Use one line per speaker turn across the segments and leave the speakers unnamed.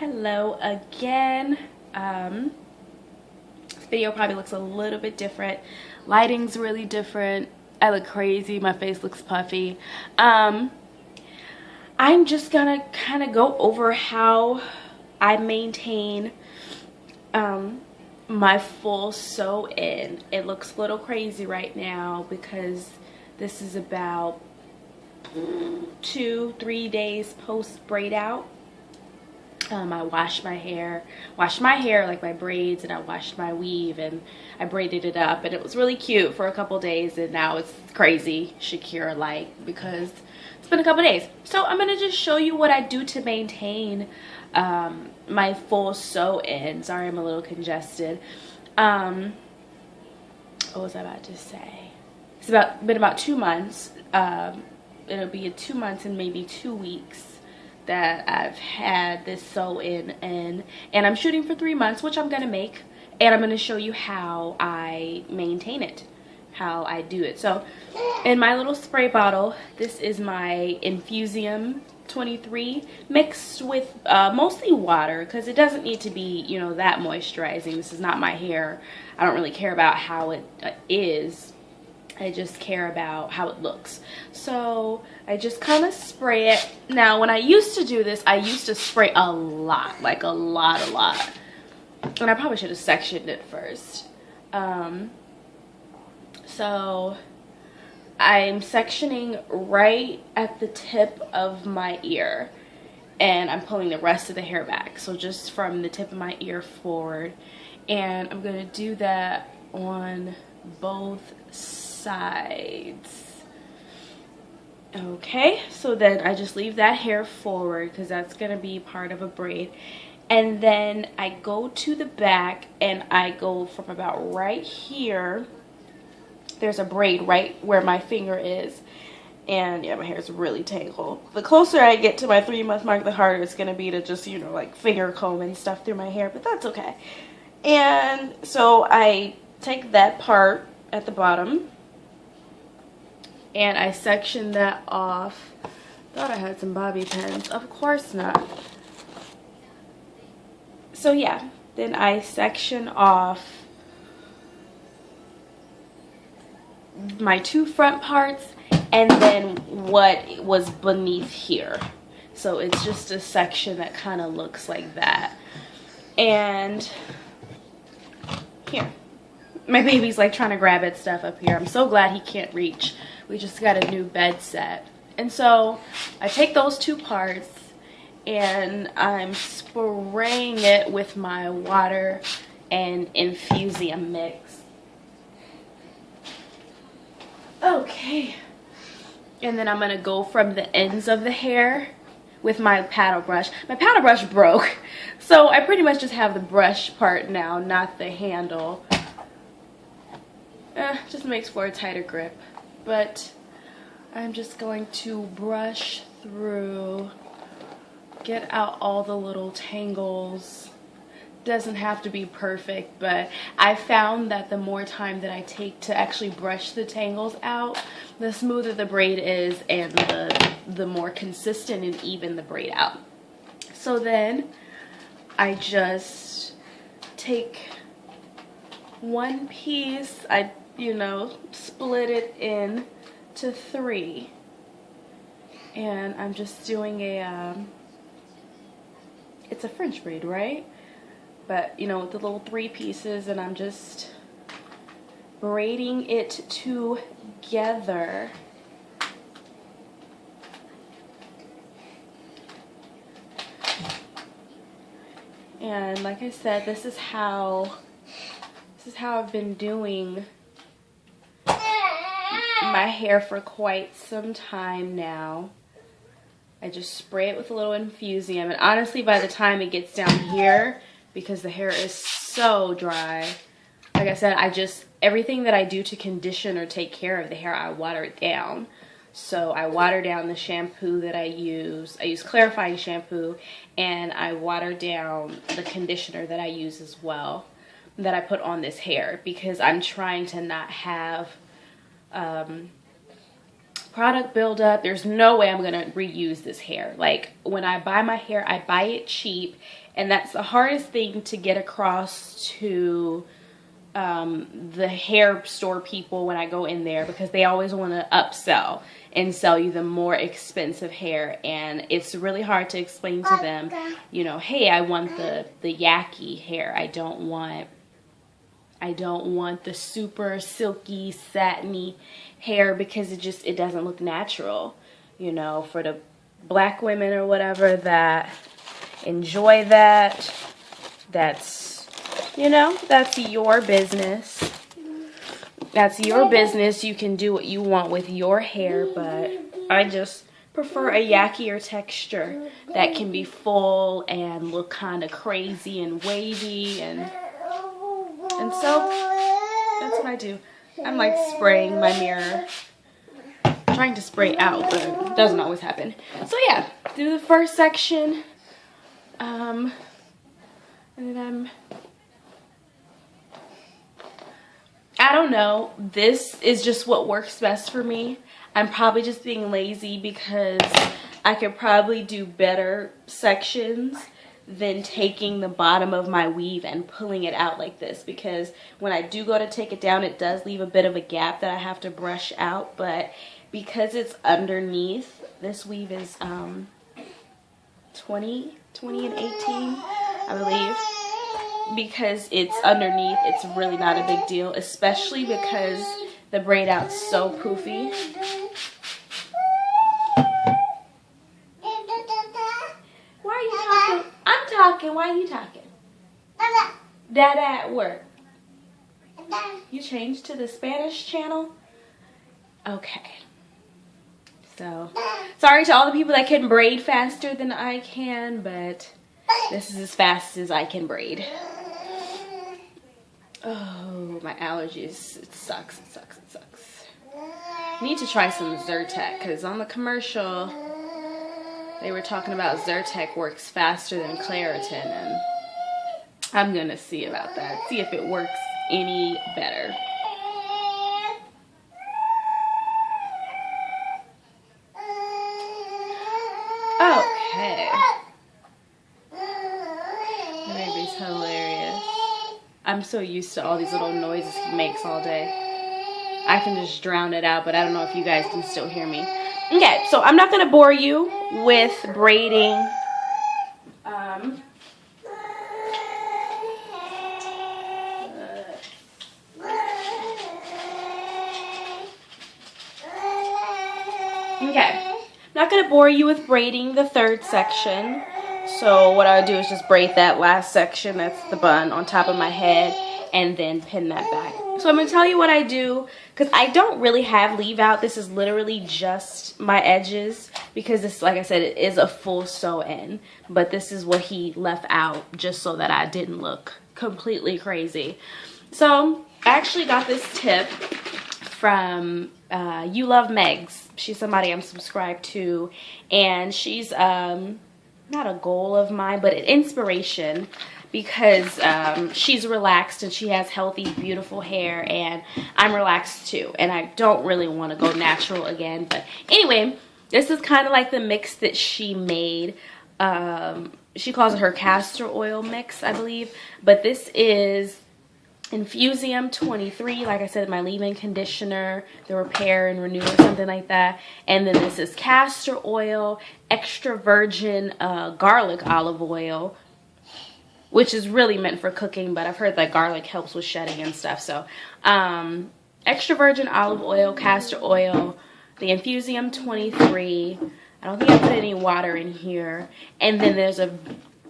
Hello again. This video probably looks a little bit different. Lighting's really different. I look crazy. My face looks puffy. I'm just gonna kind of go over how I maintain my full sew in. It looks a little crazy right now because this is about 2-3 days post braid out. I washed my hair like my braids, and I washed my weave and I braided it up, and it was really cute for a couple days, and now it's crazy Shakira like because it's been a couple days. So I'm gonna just show you what I do to maintain my full sew in. Sorry, I'm a little congested. What was I about to say? It's been about 2 months. It'll be 2 months and maybe 2 weeks that I've had this sew in, and I'm shooting for 3 months, which I'm gonna make, and I'm gonna show you how I maintain it, how I do it. So in my little spray bottle, this is my Infusium 23 mixed with mostly water, because it doesn't need to be, you know, that moisturizing. This is not my hair. I don't really care about how it is. I just care about how it looks. So I just kind of spray it. Now, when I used to do this, I used to spray a lot, like a lot. And I probably should have sectioned it first. So I'm sectioning right at the tip of my ear, and I'm pulling the rest of the hair back. So just from the tip of my ear forward. And I'm gonna do that on both sides. Okay, so then I just leave that hair forward because that's gonna be part of a braid, and then I go to the back and I go from about right here. There's a braid right where my finger is, and yeah, my hair is really tangled. The closer I get to my 3-month mark, the harder it's gonna be to just, you know, like finger comb and stuff through my hair, but that's okay. And so I take that part at the bottom and I section that off. Thought I had some bobby pins. Of course not. So yeah, then I section off my 2 front parts and then what was beneath here. So it's just a section that kind of looks like that. And here, my baby's like trying to grab at stuff up here. I'm so glad he can't reach. We just got a new bed set. And so I take those 2 parts and I'm spraying it with my water and Infusium mix. Okay. And then I'm gonna go from the ends of the hair with my paddle brush. My paddle brush broke, so I pretty much just have the brush part now, not the handle. Just makes for a tighter grip. But I'm just going to brush through, get out all the little tangles. Doesn't have to be perfect, but I found that the more time that I take to actually brush the tangles out, the smoother the braid is and the more consistent and even the braid out. So then I just take one piece, I split it in to 3, and I'm just doing it's a French braid, right? But with the little 3 pieces, and I'm just braiding it together. And like I said, this is how I've been doing my hair for quite some time now. I just spray it with a little Infusium, and honestly, by the time it gets down here, because the hair is so dry, like I said, everything that I do to condition or take care of the hair, I water it down. So I water down the shampoo that I use. I use clarifying shampoo, and I water down the conditioner that I use as well, that I put on this hair, because I'm trying to not have product buildup. There's no way I'm gonna reuse this hair. Like, when I buy my hair, I buy it cheap, and that's the hardest thing to get across to the hair store people when I go in there, because they always want to upsell and sell you the more expensive hair, and it's really hard to explain to them, you know, hey, I want the yucky hair. I don't want the super silky, satiny hair, because it doesn't look natural. You know, for the black women or whatever that enjoy that, that's, you know, that's your business. That's your business. You can do what you want with your hair, but I just prefer a yackier texture that can be full and look kind of crazy and wavy, and so that's what I do. I'm like spraying my mirror, trying to spray out, but it doesn't always happen. So yeah, do the first section, and then I don't know, this is just what works best for me. I'm probably just being lazy, because I could probably do better sections than taking the bottom of my weave and pulling it out like this, because when I do go to take it down, it does leave a bit of a gap that I have to brush out. But because it's underneath, this weave is 20 and 18, I believe. Because it's underneath, it's really not a big deal, especially because the braid out's so poofy. Why are you talking? I'm talking. Why are you talking? Dada at work. You changed to the Spanish channel? Okay. So, sorry to all the people that can braid faster than I can, but this is as fast as I can braid. Oh, my allergies. It sucks, it sucks, it sucks. I need to try some Zyrtec, because on the commercial, they were talking about Zyrtec works faster than Claritin, and I'm going to see about that. See if it works any better. Okay. Baby's hilarious. I'm so used to all these little noises he makes all day. I can just drown it out, but I don't know if you guys can still hear me. Okay, so I'm not going to bore you with braiding. Okay, I'm not going to bore you with braiding the third section. So what I would do is just braid that last section, that's the bun, on top of my head, and then pin that back. So I'm going to tell you what I do, because I don't really have leave out. This is literally just my edges, because this, like I said, it is a full sew in. But this is what he left out, just so that I didn't look completely crazy. So I actually got this tip from You Love Megs. She's somebody I'm subscribed to, and she's not a goal of mine, but an inspiration, because she's relaxed and she has healthy, beautiful hair, and I'm relaxed too, and I don't really want to go natural again. But anyway, this is kind of like the mix that she made. She calls it her castor oil mix, I believe, but this is Infusium 23, like I said, my leave-in conditioner, the repair and renew or something like that. And then this is castor oil, extra virgin garlic olive oil, which is really meant for cooking, but I've heard that garlic helps with shedding and stuff. So extra virgin olive oil, castor oil, the Infusium 23. I don't think I put any water in here. And then there's a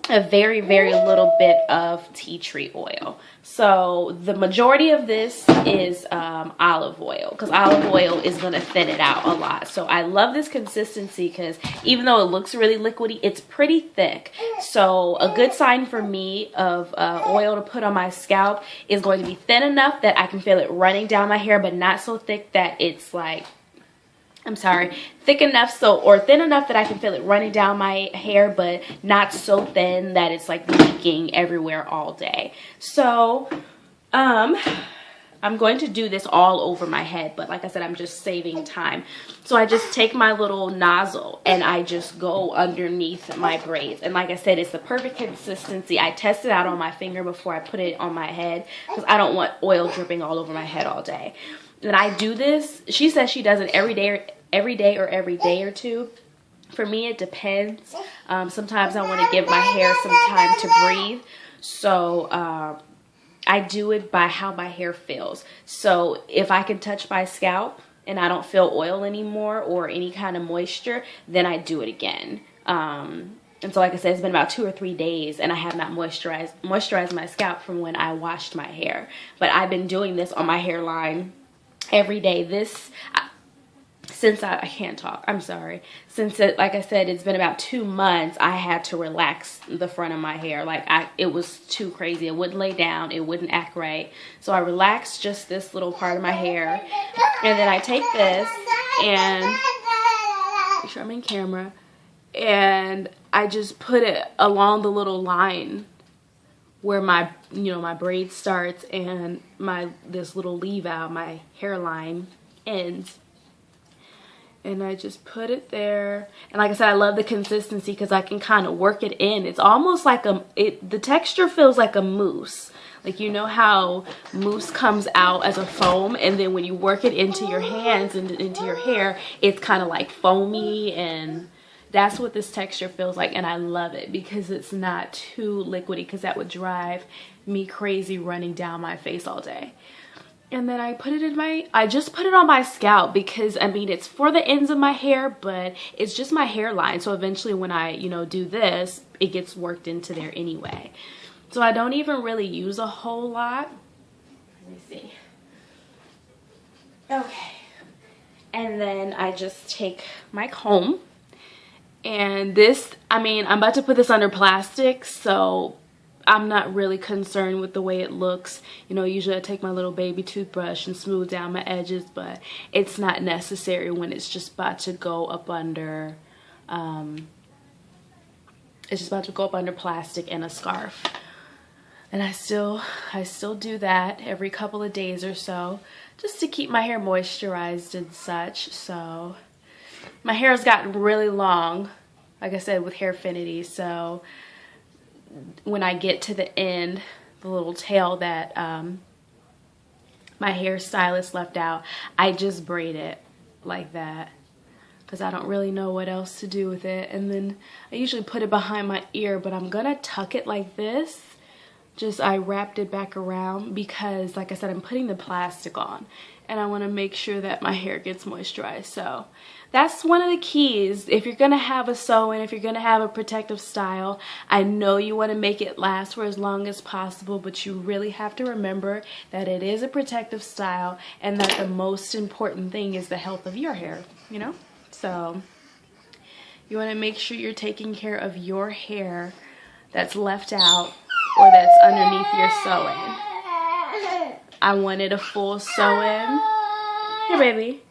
very, very little bit of tea tree oil. So the majority of this is olive oil, because olive oil is going to thin it out a lot. So I love this consistency, because even though it looks really liquidy, it's pretty thick. So a good sign for me of oil to put on my scalp is going to be thin enough that I can feel it running down my hair, but not so thick that it's like, thick enough or thin enough that I can feel it running down my hair, but not so thin that it's like leaking everywhere all day. So I'm I'm going to do this all over my head, but like I said, I'm just saving time. So I just take my little nozzle and I just go underneath my braids. And like I said, it's the perfect consistency. I test it out on my finger before I put it on my head because I don't want oil dripping all over my head all day. And I do this, she says she does it every day or every day or two. For me, it depends. Sometimes I want to give my hair some time to breathe. So I do it by how my hair feels. So if I can touch my scalp and I don't feel oil anymore or any kind of moisture, then I do it again. And so like I said, it's been about 2 or 3 days and I have not moisturized my scalp from when I washed my hair. But I've been doing this on my hairline every day. Since I can't talk, I'm sorry. Since like I said, it's been about 2 months, I had to relax the front of my hair. Like it was too crazy. It wouldn't lay down. It wouldn't act right. So I relaxed just this little part of my hair. And then I take this and, make sure I'm in camera, and I just put it along the little line where my, my braid starts and this little leave out, my hairline ends. And I just put it there. And like I said, I love the consistency because I can kind of work it in. It's almost like the texture feels like a mousse. Like, you know how mousse comes out as a foam, and then when you work it into your hands and into your hair, it's kind of like foamy, and that's what this texture feels like. And I love it because it's not too liquidy, because that would drive me crazy running down my face all day. And then I just put it on my scalp because, I mean, it's for the ends of my hair, but it's just my hairline. So eventually when I, do this, it gets worked into there anyway. So I don't even really use a whole lot. Let me see. Okay. And then I just take my comb. And this, I'm about to put this under plastic, so I'm not really concerned with the way it looks. Usually I take my little baby toothbrush and smooth down my edges, but it's not necessary when it's just about to go up under, plastic and a scarf. And I still do that every couple of days or so, just to keep my hair moisturized and such. So my hair has gotten really long, like I said, with Hairfinity, so when I get to the end, the little tail that my hairstylist left out, I just braid it like that because I don't really know what else to do with it. And then I usually put it behind my ear, but I'm gonna tuck it like this. I wrapped it back around because, like I said, I'm putting the plastic on and I want to make sure that my hair gets moisturized. So that's one of the keys. If you're going to have a sew-in, if you're going to have a protective style, I know you want to make it last for as long as possible, but you really have to remember that it is a protective style and that the most important thing is the health of your hair, So you want to make sure you're taking care of your hair that's left out or that's underneath your sew-in. I wanted a full sew-in. Here, baby.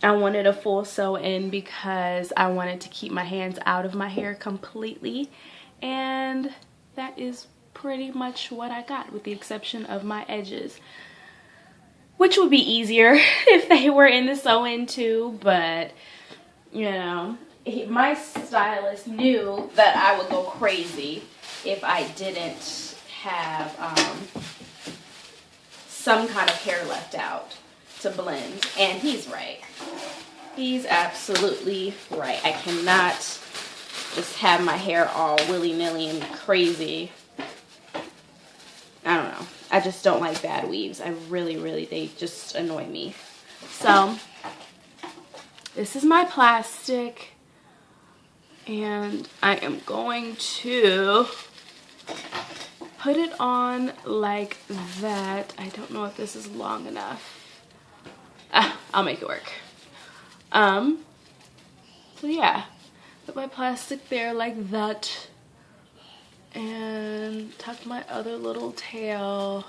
I wanted a full sew-in because I wanted to keep my hands out of my hair completely. And that is pretty much what I got, with the exception of my edges, which would be easier if they were in the sew-in too. But, my stylist knew that I would go crazy if I didn't have some kind of hair left out to blend, and he's right. He's absolutely right. I cannot just have my hair all willy-nilly and crazy. I don't know. I just don't like bad weaves. I really, they just annoy me. So this is my plastic, and I am going to put it on like that. I don't know if this is long enough. I'll make it work. So yeah, put my plastic there like that, and tuck my other little tail.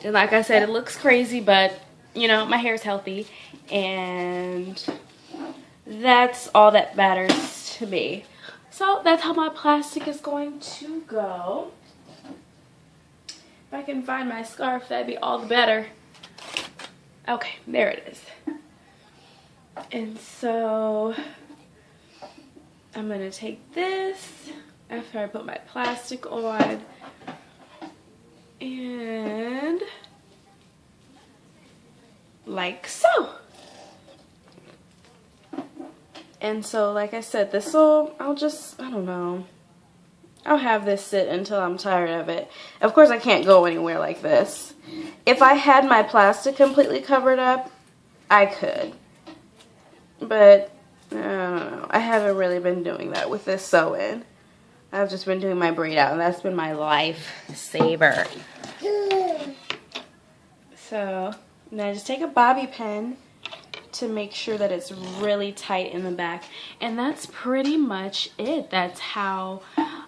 And like I said, it looks crazy, but my hair's healthy, and that's all that matters to me. So that's how my plastic is going to go. If I can find my scarf, that'd be all the better. Okay, there it is. And so I'm gonna take this after I put my plastic on and like so. And so like I said, I'll have this sit until I'm tired of it. Of course I can't go anywhere like this. If I had my plastic completely covered up, I could. But I don't know. I haven't really been doing that with this sew-in. I've just been doing my braid out, and that's been my life saver. So now just take a bobby pin to make sure that it's really tight in the back. And that's pretty much it. That's how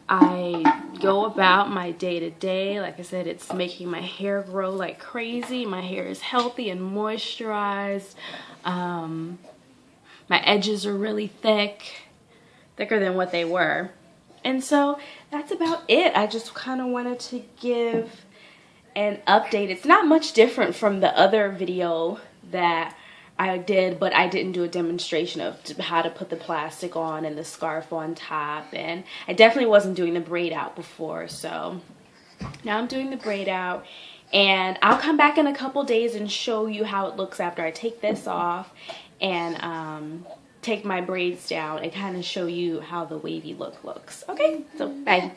I go about my day-to-day. Like I said, it's making my hair grow like crazy. My hair is healthy and moisturized. My edges are really thicker than what they were. And so that's about it. I just kind of wanted to give an update. It's not much different from the other video that I did, but I didn't do a demonstration of how to put the plastic on and the scarf on top. And I definitely wasn't doing the braid out before. So now I'm doing the braid out. And I'll come back in a couple days and show you how it looks after I take this off and take my braids down and kind of show you how the wavy look looks. Okay, so bye.